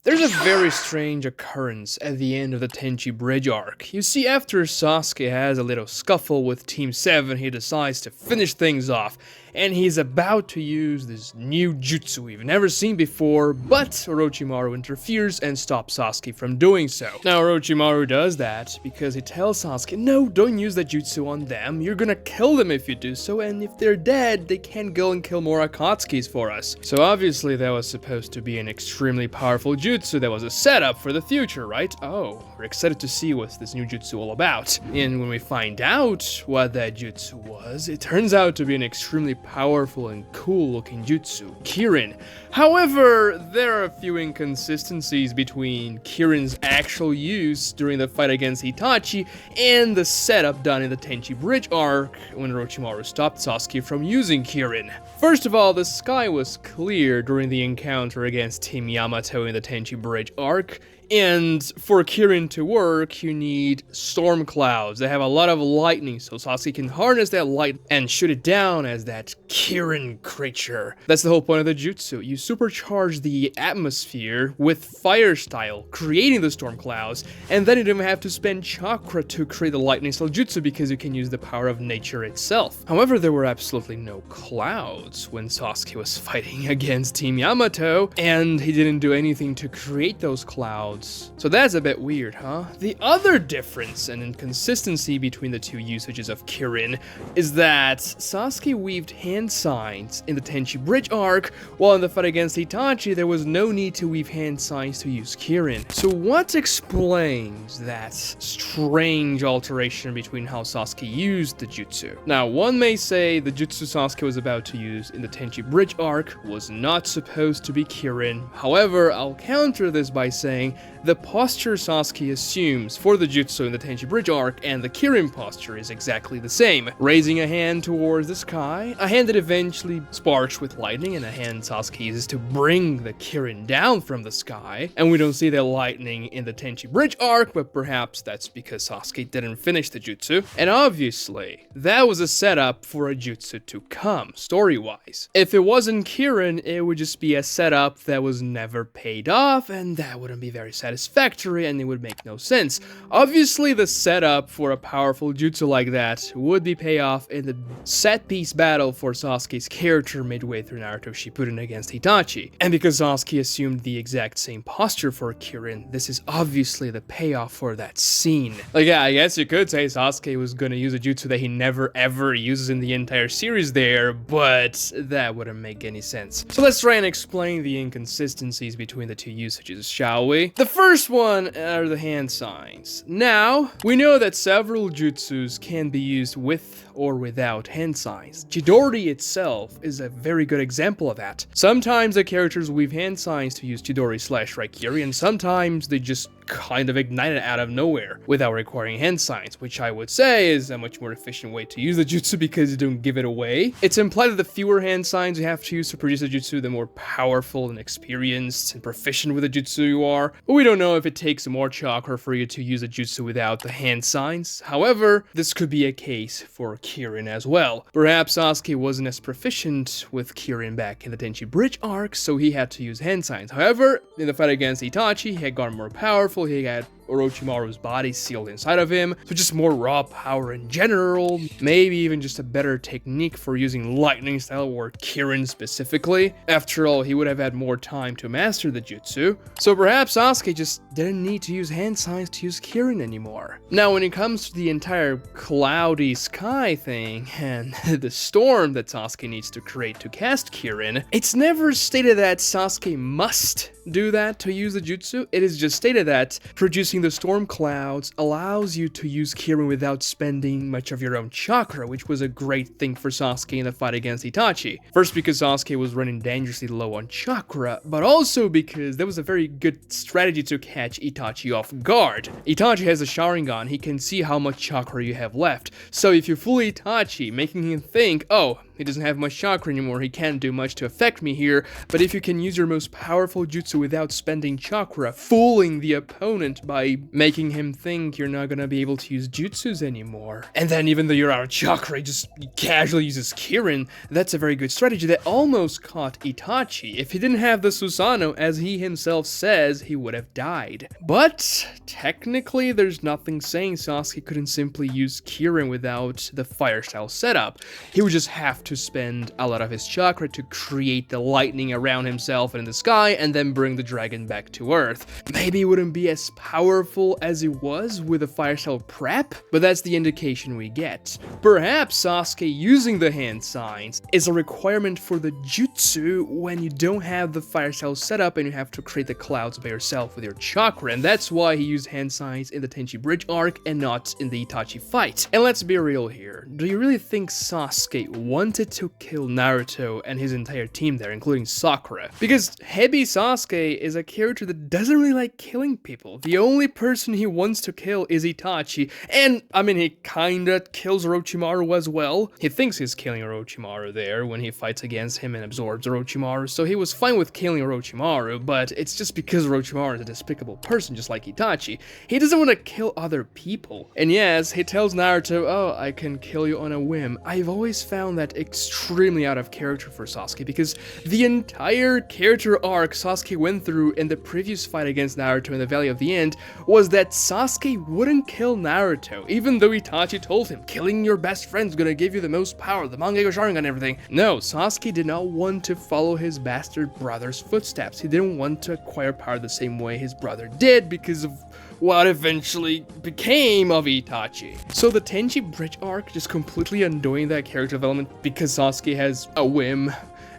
There's a very strange occurrence at the end of the Tenchi Bridge Arc. You see, after Sasuke has a little scuffle with Team 7, he decides to finish things off, and he's about to use this new jutsu we've never seen before, but Orochimaru interferes and stops Sasuke from doing so. Now Orochimaru does that because he tells Sasuke, no, don't use that jutsu on them, you're gonna kill them if you do so, and if they're dead, they can't go and kill more Akatsukis for us. So obviously that was supposed to be an extremely powerful jutsu that was a setup for the future, right? Oh, we're excited to see what this new jutsu all about. And when we find out what that jutsu was, it turns out to be an extremely powerful and cool looking jutsu, Kirin. However, there are a few inconsistencies between Kirin's actual use during the fight against Itachi and the setup done in the Tenchi Bridge Arc when Orochimaru stopped Sasuke from using Kirin. First of all, the sky was clear during the encounter against Team Yamato in the Tenchi Bridge Arc, and for Kirin to work, you need storm clouds. They have a lot of lightning, so Sasuke can harness that light and shoot it down as that Kirin creature. That's the whole point of the jutsu. You supercharge the atmosphere with fire style, creating the storm clouds, and then you don't even have to spend chakra to create the lightning style jutsu because you can use the power of nature itself. However, there were absolutely no clouds when Sasuke was fighting against Team Yamato, and he didn't do anything to create those clouds. So that's a bit weird, huh? The other difference and inconsistency between the two usages of Kirin is that Sasuke weaved hand signs in the Tenchi Bridge Arc, while in the fight against Itachi there was no need to weave hand signs to use Kirin. So what explains that strange alteration between how Sasuke used the jutsu? Now, one may say the jutsu Sasuke was about to use in the Tenchi Bridge Arc was not supposed to be Kirin. However, I'll counter this by saying the posture Sasuke assumes for the jutsu in the Tenchi Bridge Arc and the Kirin posture is exactly the same. Raising a hand towards the sky, a hand that eventually sparks with lightning, and a hand Sasuke uses to bring the Kirin down from the sky. And we don't see that lightning in the Tenchi Bridge Arc, but perhaps that's because Sasuke didn't finish the jutsu. And obviously, that was a setup for a jutsu to come, story-wise. If it wasn't Kirin, it would just be a setup that was never paid off, and that wouldn't be very satisfactory and it would make no sense. Obviously, the setup for a powerful jutsu like that would be payoff in the set-piece battle for Sasuke's character midway through Naruto Shippuden against Itachi. And because Sasuke assumed the exact same posture for Kirin, this is obviously the payoff for that scene. Like, yeah, I guess you could say Sasuke was gonna use a jutsu that he never ever uses in the entire series there, but that wouldn't make any sense. So let's try and explain the inconsistencies between the two usages, shall we? The first one are the hand signs. Now, we know that several jutsus can be used with or without hand signs. Chidori itself is a very good example of that. Sometimes the characters weave hand signs to use Chidori/Raikiri, and sometimes they just kind of ignite it out of nowhere without requiring hand signs, which I would say is a much more efficient way to use the jutsu because you don't give it away. It's implied that the fewer hand signs you have to use to produce a jutsu, the more powerful and experienced and proficient with the jutsu you are. But we don't know if it takes more chakra for you to use a jutsu without the hand signs. However, this could be a case for Kirin as well. Perhaps Sasuke wasn't as proficient with Kirin back in the Tenchi Bridge Arc, so he had to use hand signs. However, in the fight against Itachi, he had gotten more powerful, he had Orochimaru's body sealed inside of him, so just more raw power in general, maybe even just a better technique for using lightning style or Kirin specifically. After all, he would have had more time to master the jutsu, so perhaps Sasuke just didn't need to use hand signs to use Kirin anymore. Now, when it comes to the entire cloudy sky thing and the storm that Sasuke needs to create to cast Kirin, it's never stated that Sasuke must do that to use the jutsu. It is just stated that producing the storm clouds allows you to use Kirin without spending much of your own chakra, which was a great thing for Sasuke in the fight against Itachi. First, because Sasuke was running dangerously low on chakra, but also because that was a very good strategy to catch Itachi off guard. Itachi has a Sharingan, he can see how much chakra you have left, so if you fool Itachi, making him think, oh, he doesn't have much chakra anymore, he can't do much to affect me here, but if you can use your most powerful jutsu without spending chakra, fooling the opponent by making him think you're not gonna be able to use jutsus anymore, and then even though you're out of chakra, he just casually uses Kirin, that's a very good strategy that almost caught Itachi. If he didn't have the Susanoo, as he himself says, he would have died. But technically, there's nothing saying Sasuke couldn't simply use Kirin without the fire style setup. He would just have to spend a lot of his chakra to create the lightning around himself and in the sky, and then bring the dragon back to earth. Maybe it wouldn't be as powerful as it was with a fire style prep, but that's the indication we get. Perhaps Sasuke using the hand signs is a requirement for the jutsu when you don't have the fire style setup and you have to create the clouds by yourself with your chakra, and that's why he used hand signs in the Tenchi Bridge Arc and not in the Itachi fight. And let's be real here, do you really think Sasuke wanted to kill Naruto and his entire team there, including Sakura? Because Heavy Sasuke is a character that doesn't really like killing people. The only person he wants to kill is Itachi, and I mean, he kinda kills Orochimaru as well. He thinks he's killing Orochimaru there when he fights against him and absorbs Orochimaru, so he was fine with killing Orochimaru, but it's just because Orochimaru is a despicable person just like Itachi. He doesn't want to kill other people. And yes, he tells Naruto, oh, I can kill you on a whim. I've always found that extremely out of character for Sasuke, because the entire character arc Sasuke went through in the previous fight against Naruto in the Valley of the End was that Sasuke wouldn't kill Naruto, even though Itachi told him, killing your best friend's gonna give you the most power, the Manga Sharingan and everything. No, Sasuke did not want to follow his bastard brother's footsteps. He didn't want to acquire power the same way his brother did because of what eventually became of Itachi. So the Tenchi Bridge Arc just completely undoing that character development because Sasuke has a whim.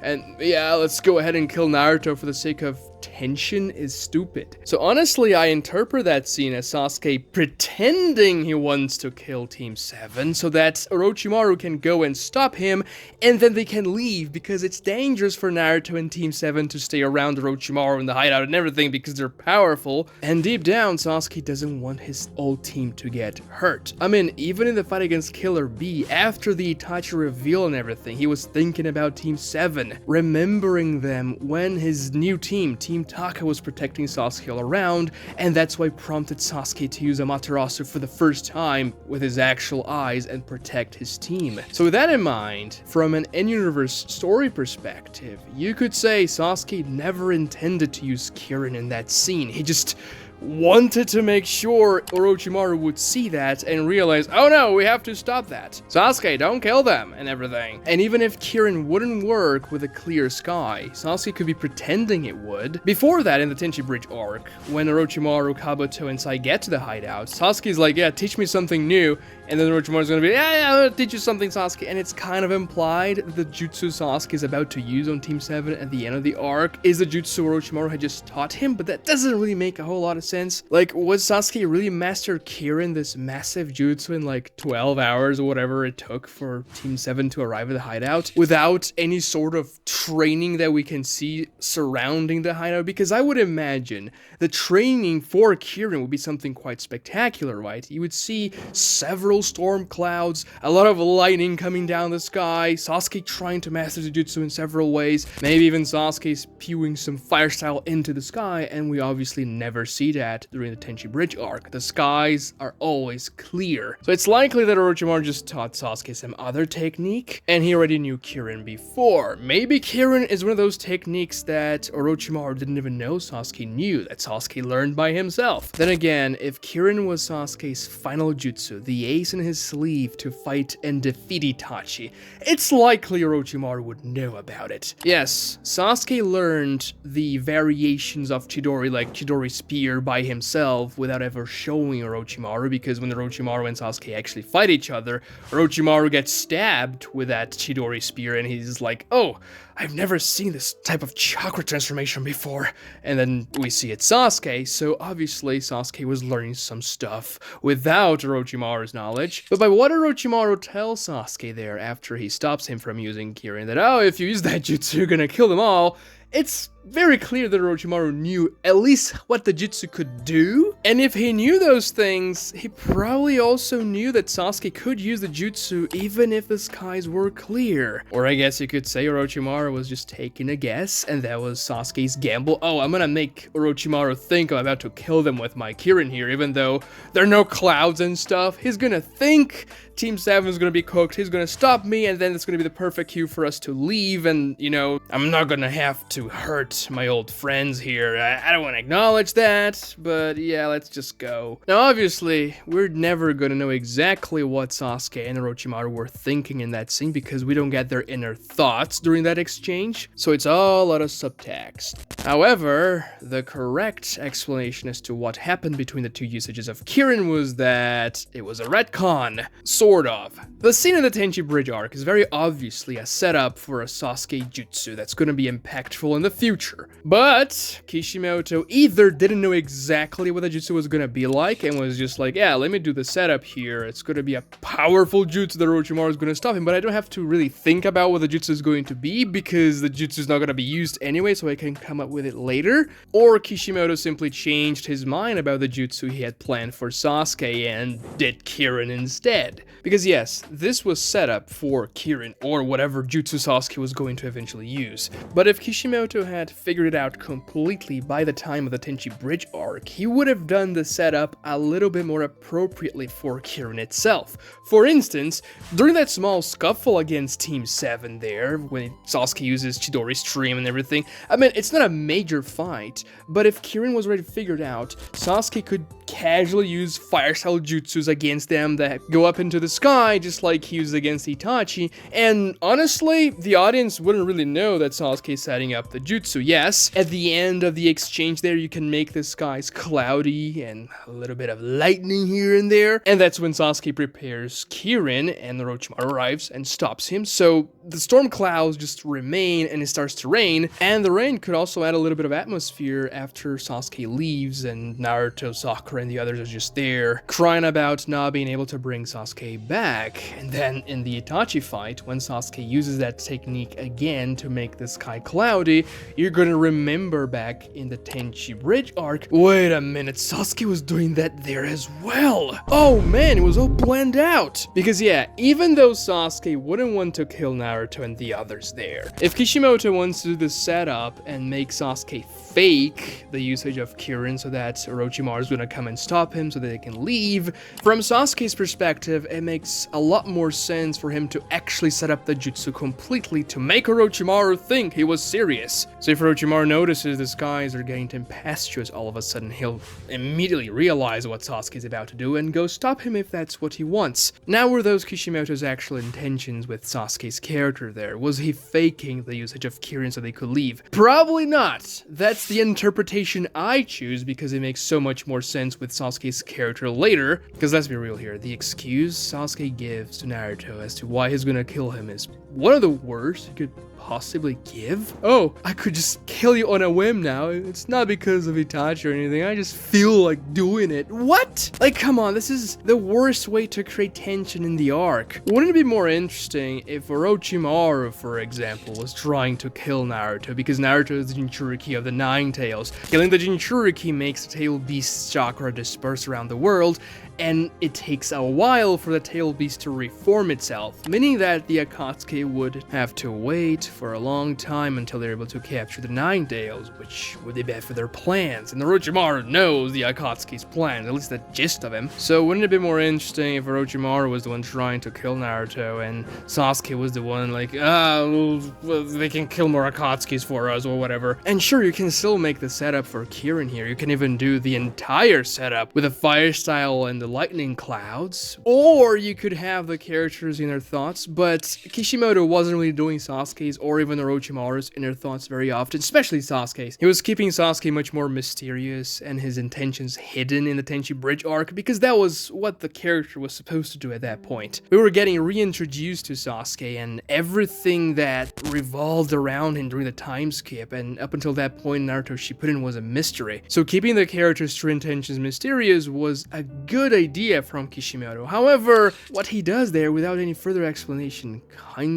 And yeah, let's go ahead and kill Naruto for the sake of tension is stupid. So honestly, I interpret that scene as Sasuke pretending he wants to kill Team 7 so that Orochimaru can go and stop him, and then they can leave because it's dangerous for Naruto and Team 7 to stay around Orochimaru in the hideout and everything because they're powerful. And deep down, Sasuke doesn't want his old team to get hurt. I mean, even in the fight against Killer Bee, after the Itachi reveal and everything, he was thinking about Team 7, remembering them when his new team, Team Taka, was protecting Sasuke all around, and that's why prompted Sasuke to use Amaterasu for the first time with his actual eyes and protect his team. So with that in mind, from an in-universe story perspective, you could say Sasuke never intended to use Kirin in that scene. He just wanted to make sure Orochimaru would see that and realize, oh no, we have to stop that. Sasuke, don't kill them and everything. And even if Kirin wouldn't work with a clear sky, Sasuke could be pretending it would. Before that, in the Tenchi Bridge Arc, when Orochimaru, Kabuto, and Sai get to the hideout, Sasuke's like, yeah, teach me something new. And then Orochimaru's gonna be, yeah, I'm gonna teach you something, Sasuke. And it's kind of implied that the jutsu Sasuke is about to use on Team 7 at the end of the arc is the jutsu Orochimaru had just taught him, but that doesn't really make a whole lot of sense. Like, would Sasuke really master Kirin, this massive jutsu, in like 12 hours or whatever it took for Team 7 to arrive at the hideout without any sort of training that we can see surrounding the hideout? Because I would imagine the training for Kirin would be something quite spectacular, right? You would see several storm clouds, a lot of lightning coming down the sky, Sasuke trying to master the jutsu in several ways, maybe even Sasuke spewing some fire style into the sky, and we obviously never see that during the Tenchi Bridge Arc. The skies are always clear. So it's likely that Orochimaru just taught Sasuke some other technique, and he already knew Kirin before. Maybe Kirin is one of those techniques that Orochimaru didn't even know Sasuke knew, that Sasuke learned by himself. Then again, if Kirin was Sasuke's final jutsu, the ace in his sleeve to fight and defeat Itachi, it's likely Orochimaru would know about it. Yes, Sasuke learned the variations of Chidori, like Chidori Spear, by himself without ever showing Orochimaru, because when Orochimaru and Sasuke actually fight each other, Orochimaru gets stabbed with that Chidori Spear and he's like, oh, I've never seen this type of chakra transformation before. And then we see it's Sasuke, so obviously Sasuke was learning some stuff without Orochimaru's knowledge. But by what Orochimaru tells Sasuke there after he stops him from using Kirin, that, oh, if you use that jutsu, you're gonna kill them all, it's very clear that Orochimaru knew at least what the jutsu could do, And if he knew those things, he probably also knew that Sasuke could use the jutsu even if the skies were clear. Or I guess you could say Orochimaru was just taking a guess, and that was Sasuke's gamble. Oh, I'm gonna make Orochimaru think I'm about to kill them with my Kirin here, even though there are no clouds and stuff. He's gonna think Team 7 is gonna be cooked, he's gonna stop me, and then it's gonna be the perfect cue for us to leave, and, you know, I'm not gonna have to hurt my old friends here. I don't wanna acknowledge that, but yeah, let's just go. Now, obviously, we're never gonna know exactly what Sasuke and Orochimaru were thinking in that scene because we don't get their inner thoughts during that exchange, so it's all a lot of subtext. However, the correct explanation as to what happened between the two usages of Kirin was that it was a retcon. Sort of. The scene in the Tenchi Bridge Arc is very obviously a setup for a Sasuke jutsu that's gonna be impactful in the future. But Kishimoto either didn't know exactly what the jutsu was gonna be like and was just like, yeah, let me do the setup here. It's gonna be a powerful jutsu that Orochimaru is gonna stop him, but I don't have to really think about what the jutsu is going to be because the jutsu is not gonna be used anyway, so I can come up with it later. Or Kishimoto simply changed his mind about the jutsu he had planned for Sasuke and did Kirin instead. Because yes, this was set up for Kirin, or whatever jutsu Sasuke was going to eventually use. But if Kishimoto had figured it out completely by the time of the Tenchi Bridge Arc, he would have done the setup a little bit more appropriately for Kirin itself. For instance, during that small scuffle against Team 7 there, when Sasuke uses Chidori's stream and everything, I mean, it's not a major fight, but if Kirin was already figured out, Sasuke could casually use fire-style jutsus against them that go up into the sky, just like he used against Itachi, and honestly, the audience wouldn't really know that Sasuke is setting up the jutsu. Yes, at the end of the exchange there, you can make the skies cloudy and a little bit of lightning here and there, and that's when Sasuke prepares Kirin, and Orochimaru arrives and stops him, so the storm clouds just remain and it starts to rain, and the rain could also add a little bit of atmosphere after Sasuke leaves and Naruto, Sakura, and the others are just there, crying about not being able to bring Sasuke back. And then in the Itachi fight, when Sasuke uses that technique again to make the sky cloudy, you're gonna remember back in the Tenchi Bridge Arc, wait a minute, Sasuke was doing that there as well. Oh man, it was all planned out. Because yeah, even though Sasuke wouldn't want to kill Naruto and the others there, if Kishimoto wants to do the setup and make Sasuke fake the usage of Kirin so that Orochimaru is gonna come and stop him so that they can leave, from Sasuke's perspective, it makes a lot more sense for him to actually set up the jutsu completely to make Orochimaru think he was serious. So if Orochimaru notices the skies are getting tempestuous all of a sudden, he'll immediately realize what Sasuke is about to do and go stop him if that's what he wants. Now, were those Kishimoto's actual intentions with Sasuke's character there? Was he faking the usage of Kirin so they could leave? Probably not. That's the interpretation I choose because it makes so much more sense with Sasuke's character later. Because let's be real here, the excuse Sasuke gives to Naruto as to why he's gonna kill him is one of the worst he could possibly give. Oh, I could just kill you on a whim now. It's not because of Itachi or anything. I just feel like doing it. What? Like, come on, this is the worst way to create tension in the arc. Wouldn't it be more interesting if Orochimaru, for example, was trying to kill Naruto because Naruto is the Jinchuriki of the Nine Tails? Killing the Jinchuriki makes the Tail Beast's chakra disperse around the world, and it takes a while for the Tail Beast to reform itself, meaning that the Akatsuki would have to wait for a long time until they're able to capture the Nine Tails, which would be bad for their plans, and Orochimaru knows the Akatsuki's plans, at least the gist of him. So wouldn't it be more interesting if Orochimaru was the one trying to kill Naruto, and Sasuke was the one like, well, they can kill more Akatsukis for us, or whatever. And sure, you can still make the setup for Kirin here, you can even do the entire setup with a fire style and the lightning clouds, or you could have the characters' inner thoughts, but Kishimoto wasn't really doing Sasuke's or even Orochimaru's inner thoughts very often, especially Sasuke's. He was keeping Sasuke much more mysterious and his intentions hidden in the Tenchi Bridge Arc because that was what the character was supposed to do at that point. We were getting reintroduced to Sasuke and everything that revolved around him during the time skip, and up until that point Naruto Shippuden was a mystery. So keeping the character's true intentions mysterious was a good idea from Kishimoto. However, what he does there without any further explanation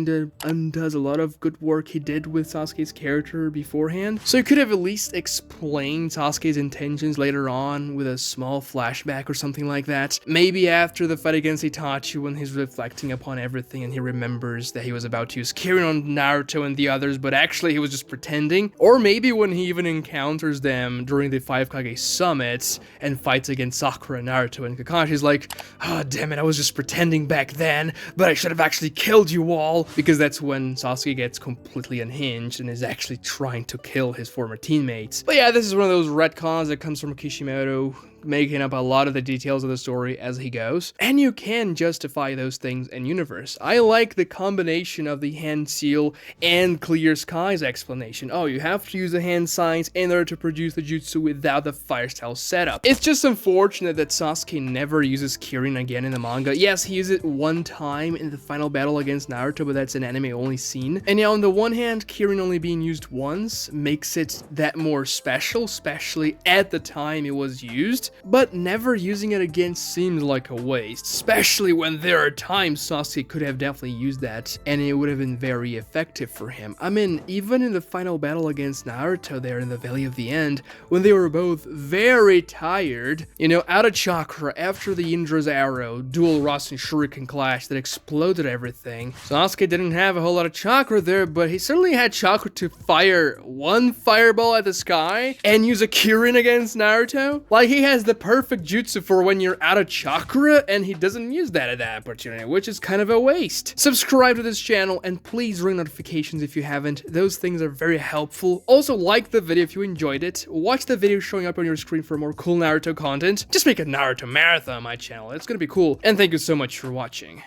kinda undoes a lot of good work he did with Sasuke's character beforehand. So he could have at least explained Sasuke's intentions later on with a small flashback or something like that. Maybe after the fight against Itachi, when he's reflecting upon everything and he remembers that he was about to use Kirin on Naruto and the others, but actually he was just pretending. Or maybe when he even encounters them during the 5 Kage summit and fights against Sakura, Naruto, and Kakashi's like, ah, damn it, I was just pretending back then, but I should have actually killed you all. Because that's when Sasuke gets completely unhinged and is actually trying to kill his former teammates. But yeah, this is one of those retcons that comes from Kishimoto, making up a lot of the details of the story as he goes, and you can justify those things in universe. I like the combination of the hand seal and clear skies explanation. Oh, you have to use the hand signs in order to produce the jutsu without the fire style setup. It's just unfortunate that Sasuke never uses Kirin again in the manga. Yes, he used it one time in the final battle against Naruto, but that's an anime only scene. And yeah, on the one hand, Kirin only being used once makes it that more special, especially at the time it was used. But never using it again seems like a waste, especially when there are times Sasuke could have definitely used that and it would have been very effective for him. I mean, even in the final battle against Naruto there in the Valley of the End, when they were both very tired, you know, out of chakra after the Indra's arrow, dual Rasen Shuriken clash that exploded everything. Sasuke didn't have a whole lot of chakra there, but he certainly had chakra to fire one fireball at the sky and use a Kirin against Naruto. Like, he has the perfect jutsu for when you're out of chakra, and he doesn't use that at that opportunity, which is kind of a waste. Subscribe to this channel and please ring notifications if you haven't. Those things are very helpful. Also, like the video if you enjoyed it. Watch the video showing up on your screen for more cool Naruto content. Just make a Naruto marathon on my channel. It's gonna be cool. And thank you so much for watching.